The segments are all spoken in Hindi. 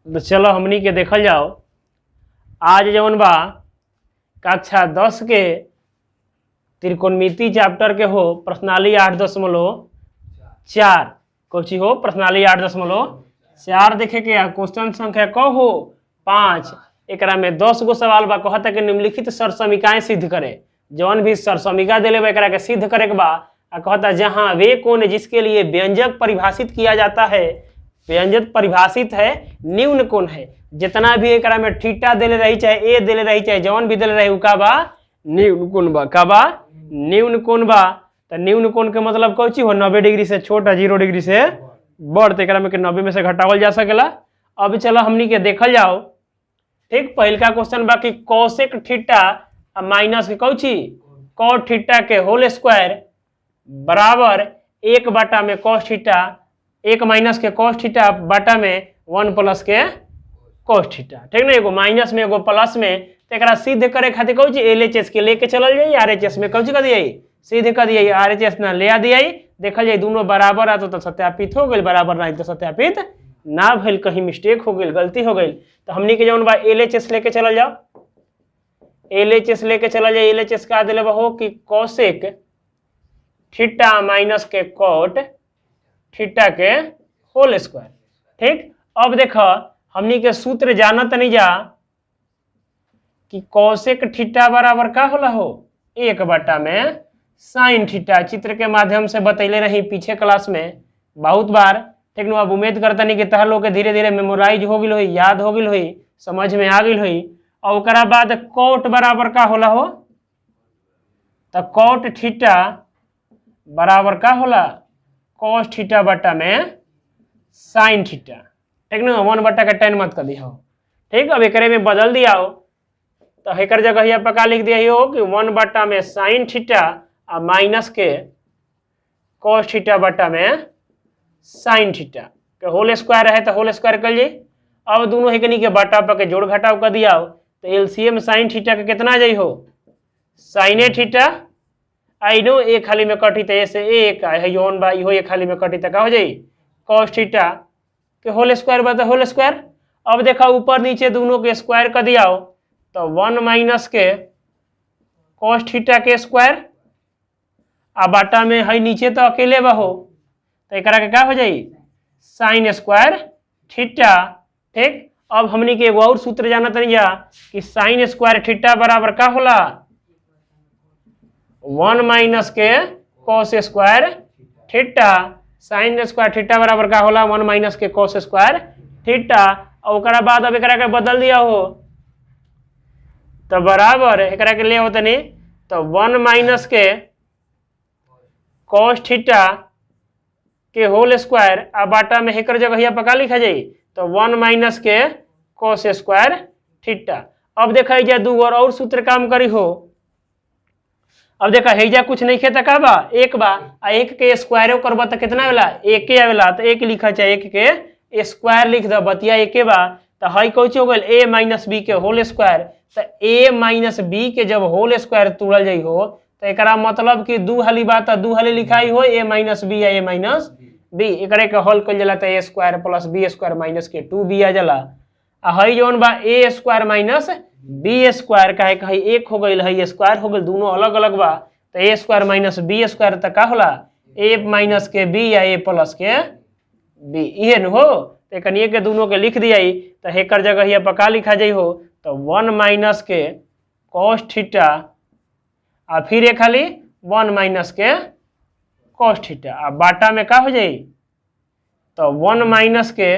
तो चलो हमनी के देखल जाओ। आज जवन बा कक्षा 10 के त्रिकोणमिति चैप्टर के हो प्रश्नावली 8.4 कोची हो प्रश्नावली 8.4 देखे के क्वेश्चन संख्या क हो 5। एकरा में 10 गो सवाल बा। कहता कि निम्नलिखित सरसमीकाएं सिद्ध करे। जौन भी सरसमीका दिले बा एकरा के सिद्ध करे के बा। कहता जहां वे कोण जिसके लिए व्यंजक परिभाषित किया जाता है, व्यंजक परिभाषित है न्यून कोण है। जितना भी एकरा में थीटा देले रही चाहे ए देले रही चाहे जौन भी देले रही उका बा न्यून कोण बा। का बा न्यून कोण बा। तो न्यून कोण के मतलब कौची हो 90 डिग्री से छोटा 0 डिग्री से बड़। तो एकरा में 90 में से घटावल जा सकेला। अब चलो हमनी के देखल जाओ। ठीक पहिलका क्वेश्चन बा कि कोसेक थीटा माइनस के कौची कॉट थीटा के होल स्क्वायर बराबर 1 बटा में कॉस थीटा 1 माइनस के कॉस थीटा बटा में 1 प्लस के कॉस थीटा। ठीक ना, एगो माइनस में एगो प्लस में। तो एकरा सिद्ध करे खातिर कौची एलएचएस के लेके चलल जाई। आरएचएस में कौची कर दिया सिद्ध कर दिया। आरएचएस ना ले आ दिया देखल जाए दोनों बराबर आ तो सत्यापित हो गई, बराबर नहीं तो सत्यापित ना भइल, कहीं मिस्टेक हो गई गलती हो गई। तो हमनी के जौन बा एलएचएस लेके चलल जाओ। एलएचएस लेके चलल जाए। एलएचएस का दिले हो कि कोसेक थीटा माइनस के कॉट थीटा के होल स्क्वायर। ठीक, अब देखो हमनी के सूत्र जानत नहीं जा कि कोसेक थीटा बराबर का होला हो 1 बटा में साइन थीटा। चित्र के माध्यम से बतैले रही पीछे क्लास में बहुत बार। ठीक ना, अब उम्मीद करता नहीं कि तहर लोग के धीरे धीरे मेमोराइज हो गई हुई, याद हो गई हुई, समझ में आ गई हुई। और ओकरा बाद कॉट बराबर का होला हो तो कॉट थीटा बराबर का होला कॉस थीटा बटा में साइन थीटा। ठीक ना, 1 बटा के 10 मत कर दिया हो। ठीक, अब एकरे में बदल दिया हो तो एक जगह यहाँ पर का लिख दिया हो कि 1 बटा में साइन थीटा और माइनस के कॉस थीटा बटा में साइन थीटा के होल स्क्वायर है तो होल स्क्वायर कर ली। अब दोनों एकनी के बटा पर के जोड़ घटाव कर दिया हो तो एलसीएम साइन थीटा के कितना जाइ हो साइने थीटा। आई नो एक खाली में कटी तो ऐसे एक योन बा इहो एक खाली में कटी तो का हो जाई कॉस थीटा के होल स्क्वायर बता होल स्क्वायर। अब देखा ऊपर नीचे दोनों के स्क्वायर कर दिया हो तो 1 माइनस के कॉस थीटा के स्क्वायर आ बाटा में है नीचे तो अकेले बा हो तो एकरा के का हो जाई साइन स्क्वायर थीटा। ठीक, अब हमनी के एगो और सूत्र जानत नहीं जा कि साइन स्क्वायर थीटा बराबर का होला 1 माइनस के cos square theta. Sine square theta बराबर का होला 1 माइनस के कॉस स्क्वायर थीटा। और ओकरा बाद अब एकरा के बदल दिया हो तो बराबर एकरा के ले हो तनी तो 1 माइनस के कॉस थीटा के होल स्क्वायर आ बाटा में एक जगह पका लिखा जाई तो 1 माइनस के कॉस स्क्वायर थीटा। अब देखा जा दू और सूत्र काम करी हो। अब देखा हेजा कुछ नहीं खेता का बा एक बा आ एक के स्क्वायर करबा तो कितना आवेला एक के आवेला तो एक लिखा चाहे एक के स्क्वायर लिख द बतिया एक बा तो हई कौची हो गइल a माइनस बी के होल स्क्वायर। तो a माइनस बी के जब होल स्क्वायर तोड़ल जाइ हो तो एकरा मतलब कि दू हाली बात दू हाली लिखाई हो a माइनस बी या a माइनस बी। एकरे के हल कइल जाला तो a square plus b square minus के 2b आ जाला। आ हई जौन बा a square minus b square काहे कहीं एक हो गइल है स्क्वायर हो गइल दोनों अलग अलग बा तो a square minus b square तो का होला a माइनस के b या a प्लस के b इहे न हो। तो कनिए के दोनों के लिख दिया तो हेकर जगह यहाँ पका लिखा जाइ हो तो 1 माइनस के कॉस थीटा आ फिर एक खाली 1 माइनस के कॉस थीटा आ बाटा में का हो जाई तो 1 माइनस के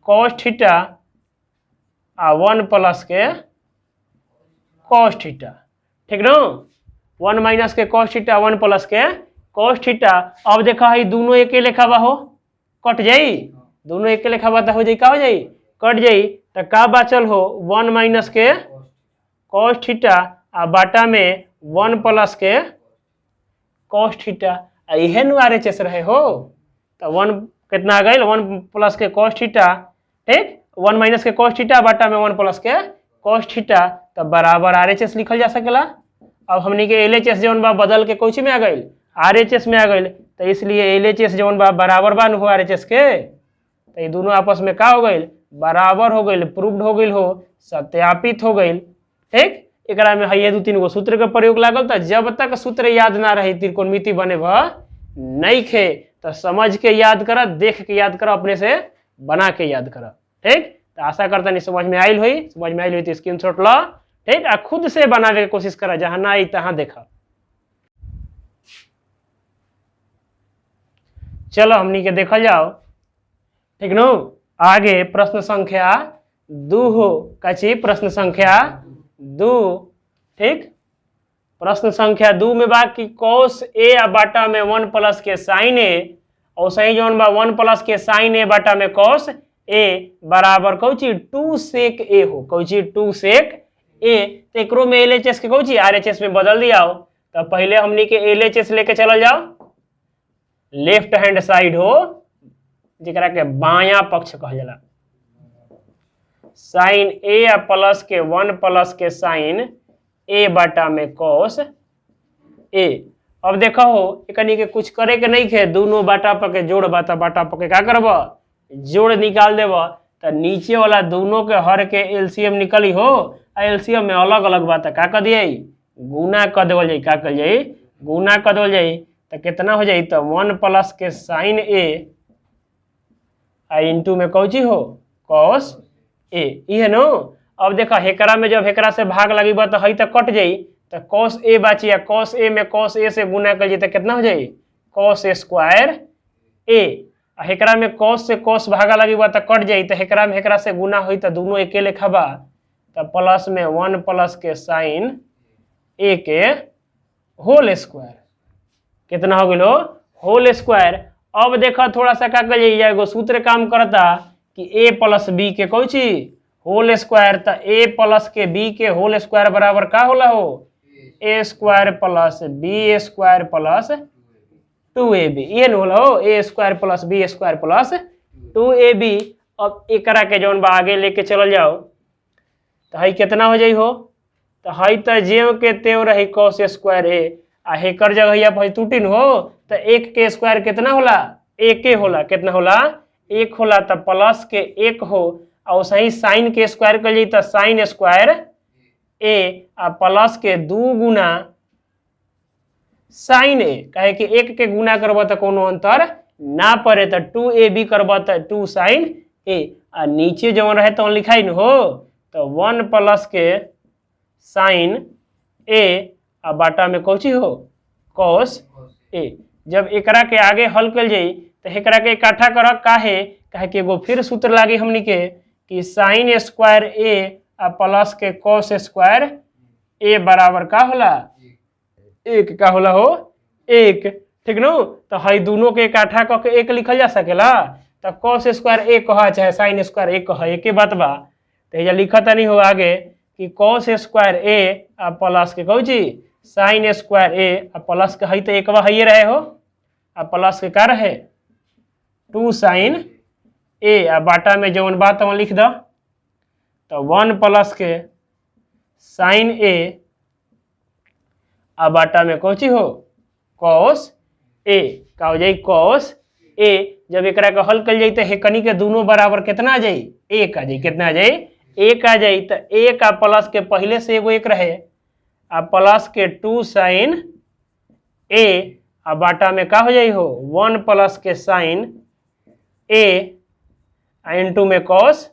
कॉस थीटा आ 1 प्लस के कॉस थीटा। ठीक ना, 1 माइनस के कॉस थीटा 1 प्लस के कॉस थीटा। अब देखा है दोनों एक लेखा बा हो कट जाई दोनों एक लेखा बा हो जाई का हो जाई कट जाई तो का बचल हो 1 माइनस के कॉस थीटा आ बाटा में 1 प्लस के कॉस थीटा। इहे नु आरएचएस रहे हो तो 1 कितना आ गई 1 प्लस के कॉस थीटा। ठीक, 1 माइनस के कॉस थीटा बाटा में 1 प्लस के कॉस थीटा तो बराबर आरएचएस लिखल जा सकेला। अब हमनी के एलएचएस जौन बा बदल के कौची में आ गई आरएचएस में आ गई तो इसलिए एलएचएस जौन बा बराबर बा न हो आरएचएस के तो ये दोनों आपस में का हो गई बराबर हो गई, प्रूव्ड हो गई हो, सत्यापित हो गई। ठीक, एकरा में है 2-3 गो सूत्र के प्रयोग लागल। तो जब तक सूत्र याद ना रही त्रिकोणमिति बने नहीं खे, तो समझ के याद कर, देख के याद कर, अपने से बना के याद कर। ठीक, तो आशा करता नहीं समझ में आयल हुई। समझ में आयल हुई तो स्क्रीनशॉट लो। ठीक, आ खुद से बनाने की कोशिश करा, जहां ना आई तहां देखा। चलो हमनी के देखल जाओ। ठीक नो, आगे प्रश्न संख्या 2 हो। कची प्रश्न संख्या 2। ठीक, प्रश्न संख्या 2 में बा कि cos a आ बाटा में 1 प्लस के साइन ए, और सही जौन बा 1 प्लस के साइन ए बाटा में cos a बराबर कौची 2 सेक a हो। कौची 2 सेक a। तो एकरो में LHS के कौची RHS में बदल दिया हो। तो पहले हमनी के LHS लेके चल जाओ। लेफ्ट हैंड साइड हो, जेकरा के बायां पक्ष कहल जाला। साइन ए या प्लस के 1 प्लस के साइन ए बाटा में cos ए। अब देखो हो, एकनी के कुछ करे के नहीं खे, दोनों बाटा पर के जोड़ बाटा पर के का करब, जोड़ निकाल देब। तो नीचे वाला दोनों के हर के एलसीएम निकली हो, एलसीएम में अलग अलग बात का कर दिए, गुना कर देवल जाई। का कर जाई, गुना कर देवल जाई। तो कितना हो जाई, तो 1 प्लस के साइन ए आ इंटू में कौची हो cos ए। ये नो। अब देखा हेकरा में जब हेकरा से भाग लगी बा तो हई तो कट जाई, तो cos ए बाची, या cos ए में cos ए से गुना कर जाई तो कितना हो जाई cos ए स्क्वायर ए। हेकरा में cos से cos भागा लगी बा तो कट जाई, तो हेकरा में हेकरा से गुना हुई तो दोनों एके लेखा बा। तो प्लस में 1 प्लस के साइन ए के होल स्क्वायर। कितना हो गया होल स्क्वायर। अब देखा थोड़ा सा का कर जाइए, एगो सूत्र काम करता कि a प्लस बी के कौची होल स्क्वायर। तो a प्लस के b के होल स्क्वायर बराबर का होला हो a square plus b square plus 2ab। ये न होला हो a square plus b square plus 2ab। अब एकरा के जौन बा आगे लेके चल जाओ, तो हई कितना हो जाई हो, तो हई तो जेव के तेव रही cos स्क्वायर ए, आ हेकर जगह भाई टूटिन हो, तो 1 के स्क्वायर कितना होला 1 होला। कितना होला 1 होला। तो प्लस के 1 हो, और सही साइन के स्क्वायर कर जाई तो साइन स्क्वायर ए, आ प्लस के 2 गुना साइन ए। कहे कि 1 के गुना करब तो कोनो अंतर ना पड़े, तो 2ab करब तो 2 साइन ए। आ नीचे जो रहे तो लिखाई न हो, तो 1 प्लस के साइन ए आ बाटा में कौची हो cos ए। जब एकरा के आगे हल कर जाई तो एकरा के इकट्ठा कर काहे कि एगो फिर सूत्र लागी हमनी के कि साइन स्क्वायर ए आ प्लस के cos स्क्वायर ए बराबर का होला 1 का होला हो 1। ठीक नो। तो हई दोनों के इकट्ठा क के 1 लिखल जा सकेला। तो cos स्क्वायर ए कहा चाहे साइन स्क्वायर ए कहा, एक बात बा। तो ये लिखत नहीं हो आगे कि cos स्क्वायर ए आ प्लस के कौची साइन स्क्वायर ए आ प्लस के हई तो एक बार हइये रहे हो, आ प्लस के का रहे 2 साइन ए, आ बाटा में जौन बात हम लिख दो। तो 1 प्लस के साइन ए आ बाटा में कौची हो cos ए। का हो जाई cos ए। जब एकरा के हल कर जाई तो हेकनी के दोनों बराबर कितना आ जाई 1 आ जाई। कितना आ जाई 1 आ जाई। तो 1 आ प्लस के पहले से एगो 1 रहे, आ प्लस के 2 साइन ए आ बाटा में का हो जाई हो 1 प्लस के साइन ए इंटू में cos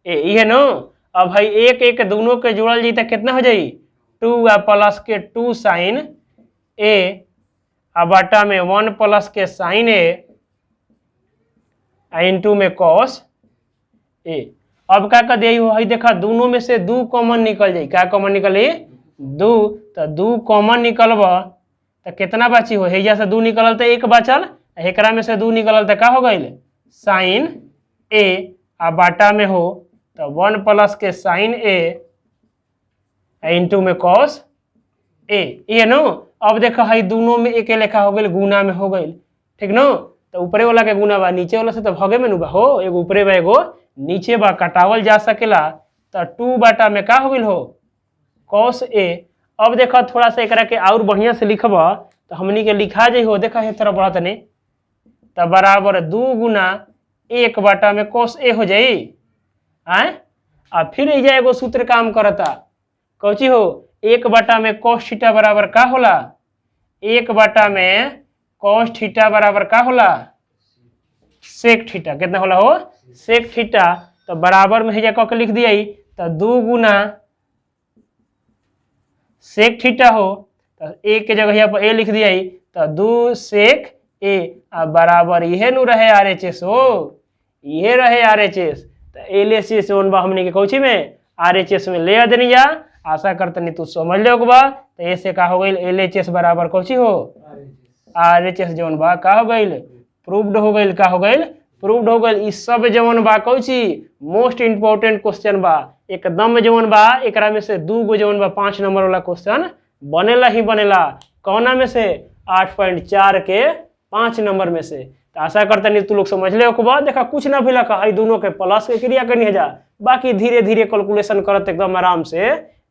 ए। ये नो। अब भाई 1 दोनों के जोड़ल जाई तो कितना हो जाई 2 आ प्लस के 2 साइन ए आ बाटा में 1 प्लस के साइन ए इंटू में cos ए। अब का कर दिया हो, हई देखा दोनों में से 2 कॉमन निकल जाई। क्या कॉमन निकली 2। तो 2 कॉमन निकलब तो कितना बची हो, हेजा से 2 निकलल तो 1 बचल, एकरा में से 2 निकलल तो का हो गई साइन ए आ बाटा में हो तो 1 प्लस के साइन ए इंटू में cos ए। ये नो। अब देखो हई दोनों में एक लेखा हो गई, गुना में हो गई। ठीक नो। तो ऊपरे वाला के गुना बा, नीचे वाला से तो भगे में नु बा हो, एगो ऊपरे बा एगो नीचे बा, कटावल जा सकेला। तो 2 बाटा में का हो गई हो cos ए। अब देखो थोड़ा सा एकरा के और बढ़िया से लिखब तो हमनी के लिखा जाइ हो, देखा है थोड़ा बड़ा तने, तो बराबर 2 गुना 1 बाटा में cos ए हो जाई। आए अब फिर एजा एगो सूत्र काम करता कौची हो 1 में cos थीटा बराबर का होला 1 में cos थीटा बराबर का होला सेक थीटा कितना होला हो सेक थीटा तो बराबर में हेजा कह के लिख दिया तो 2 गुना सेक थीटा हो तो ए के जगह पर ए लिख दिया तो 2 सेक ए बराबर इहे नु रहे RHS हो इहे रहे RHS तो LHS जोन बा हमने के कौची में RHS में ले देनी जा आशा करते नहीं तू समझ ले बा तो ऐसे का हो गई LHS बराबर कौची हो RHS जोन बा का हो गई प्रूव्ड हो गई का हो गई प्रूव्ड हो गई इस सब जवन बा कौची मोस्ट इंपोर्टेंट क्वेश्चन बा एकदम जवन बा एकरा में से 2 गो जवन बा 5 नंबर वाला क्वेश्चन बनेला ही बनेला कौना में से 8.4 के 5 नंबर में से तो आशा करते नहीं तू लोग समझ ले बाद देखा कुछ ना भी लगा दोनों के प्लस के क्रिया करनी जा बाकी धीरे धीरे कैलकुलेशन करत एकदम आराम से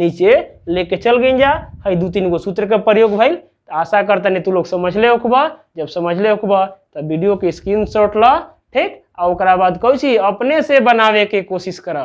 नीचे लेके चल गई जा 2-3 गो सूत्र के प्रयोग भइल तो आशा करता नहीं तू लोग समझ ले जब समझ ले तो वीडियो के स्क्रीनशॉट ला ठीक और ओकरा बाद कौची अपने से बनावे के कोशिश करा।